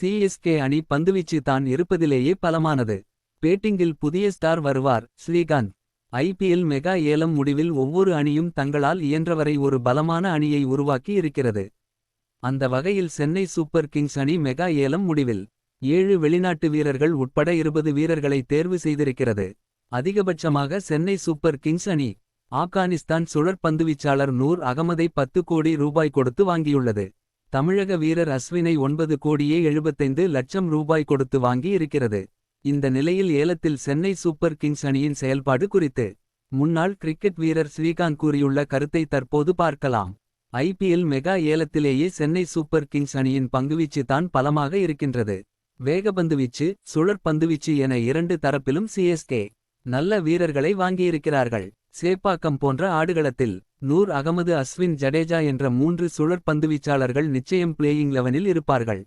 CSK அணி பந்துவீச்சு தான் இருப்பதிலேயே பலமானது. பேட்டிங்கில் புதிய ஸ்டார் வருவார் ஸ்ரீகாந்த். ஐபிஎல் மெகா ஏலம் முடிவில் ஒவ்வொரு அணியும் தங்களால் இயன்றவரை ஒரு பலமான அணியை உருவாக்கி இருக்கிறது. அந்த வகையில் சென்னை சூப்பர் கிங்ஸ் அணி மெகா ஏலம் முடிவில் 7 வெளிநாட்டு வீரர்கள் உட்பட 20 வீரர்களை தேர்வு செய்திருக்கிறது. அதிகபட்சமாக சென்னை சூப்பர் கிங்ஸ் அணி ஆப்கானிஸ்தான் சுழற் பந்துவீச்சாளர் நூர் அகமதை 10 கோடி ரூபாய் கொடுத்து வாங்கியுள்ளது. தமிழக வீரர் அஸ்வினை 9 கோடியே 75 லட்சம் ரூபாய் கொடுத்து வாங்கி இருக்கிறது. இந்த நிலையில் ஏலத்தில் சென்னை சூப்பர் கிங்ஸ் அணியின் செயல்பாடு குறித்து முன்னாள் கிரிக்கெட் வீரர் ஸ்ரீகாந்த் கூறியுள்ள கருத்தை தற்போது பார்க்கலாம். ஐபிஎல் மெகா ஏலத்திலேயே சென்னை சூப்பர் கிங்ஸ் அணியின் பங்குவீச்சு தான் பலமாக இருக்கின்றது. வேகப்பந்துவீச்சு சுழற் பந்துவீச்சு என 2 தரப்பிலும் சிஎஸ்கே நல்ல வீரர்களை வாங்கியிருக்கிறார்கள். சேப்பாக்கம் போன்ற ஆடுகளத்தில் நூர் அகமது அஸ்வின் ஜடேஜா என்ற 3 சுழற் பந்துவீச்சாளர்கள் நிச்சயம் பிளேயிங் 11இல் இருப்பார்கள்.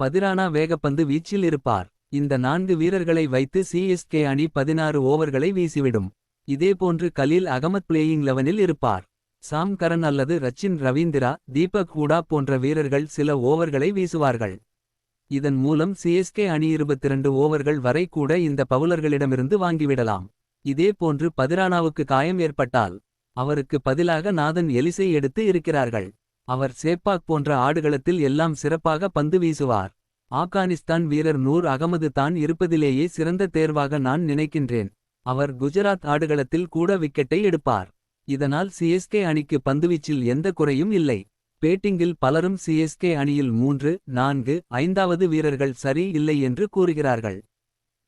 பதிரானா வேகப்பந்து வீச்சில் இருப்பார். இந்த 4 வீரர்களை வைத்து சிஎஸ்கே அணி 16 ஓவர்களை வீசிவிடும். இதேபோன்று கலீல் அகமத் பிளேயிங் 11இல் இருப்பார். சாம் கரன் அல்லது ரச்சின் ரவீந்திரா தீபக் ஹூடா போன்ற வீரர்கள் சில ஓவர்களை வீசுவார்கள். இதன் மூலம் சிஎஸ்கே அணி 22 ஓவர்கள் வரை கூட இந்த பவுலர்களிடமிருந்து வாங்கிவிடலாம். இதேபோன்று பதிரானாவுக்கு காயம் ஏற்பட்டால் அவருக்கு பதிலாக நாதன் எலிசை எடுத்து இருக்கிறார்கள். அவர் சேப்பாக் போன்ற ஆடுகளத்தில் எல்லாம் சிறப்பாக பந்து வீசுவார். ஆப்கானிஸ்தான் வீரர் நூர் அகமது தான் இருப்பதிலேயே சிறந்த தேர்வாக நான் நினைக்கின்றேன். அவர் குஜராத் ஆடுகளத்தில் கூட விக்கெட்டை எடுப்பார். இதனால் சிஎஸ்கே அணிக்கு பந்துவீச்சில் எந்த குறையும் இல்லை. பேட்டிங்கில் பலரும் சிஎஸ்கே அணியில் 3, 4, 5வது வீரர்கள் சரி இல்லை என்று கூறுகிறார்கள்.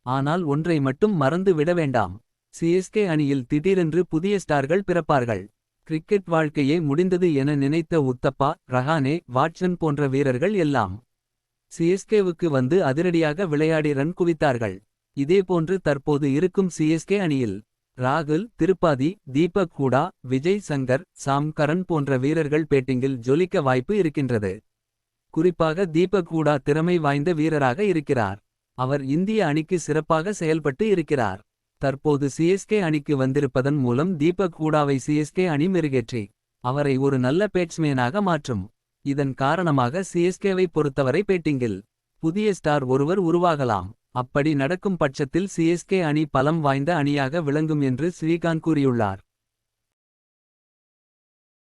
ஆனால் ஒன்றை மட்டும் மறந்து விட வேண்டாம். சிஎஸ்கே அணியில் திடீரென்று புதிய ஸ்டார்கள் பிறப்பார்கள். கிரிக்கெட் வாழ்க்கையே முடிந்தது என நினைத்த உத்தப்பா, ரஹானே, வாட்சன் போன்ற வீரர்கள் எல்லாம் சிஎஸ்கேவுக்கு வந்து அதிரடியாக விளையாடி ரன் குவித்தார்கள். இதேபோன்று தற்போது இருக்கும் சிஎஸ்கே அணியில் ராகுல் திரிபாதி, தீபக் ஹூடா, விஜய் சங்கர், சாம் கரன் போன்ற வீரர்கள் பேட்டிங்கில் ஜொலிக்க வாய்ப்பு இருக்கின்றது. குறிப்பாக தீபக் ஹூடா திறமை வாய்ந்த வீரராக இருக்கிறார். அவர் இந்திய அணிக்கு சிறப்பாக செயல்பட்டு இருக்கிறார். தற்போது சிஎஸ்கே அணிக்கு வந்திருப்பதன் மூலம் தீபக் ஹூடாவை சிஎஸ்கே அணி மெருகேற்றி அவரை ஒரு நல்ல பேட்ஸ்மேனாக மாற்றும். இதன் காரணமாக சிஎஸ்கேவை பொறுத்தவரை பேட்டிங்கில் புதிய ஸ்டார் ஒருவர் உருவாகலாம். அப்படி நடக்கும் பட்சத்தில் சிஎஸ்கே அணி பலம் வாய்ந்த அணியாக விளங்கும் என்று ஸ்ரீகாந்த் கூறியுள்ளார்.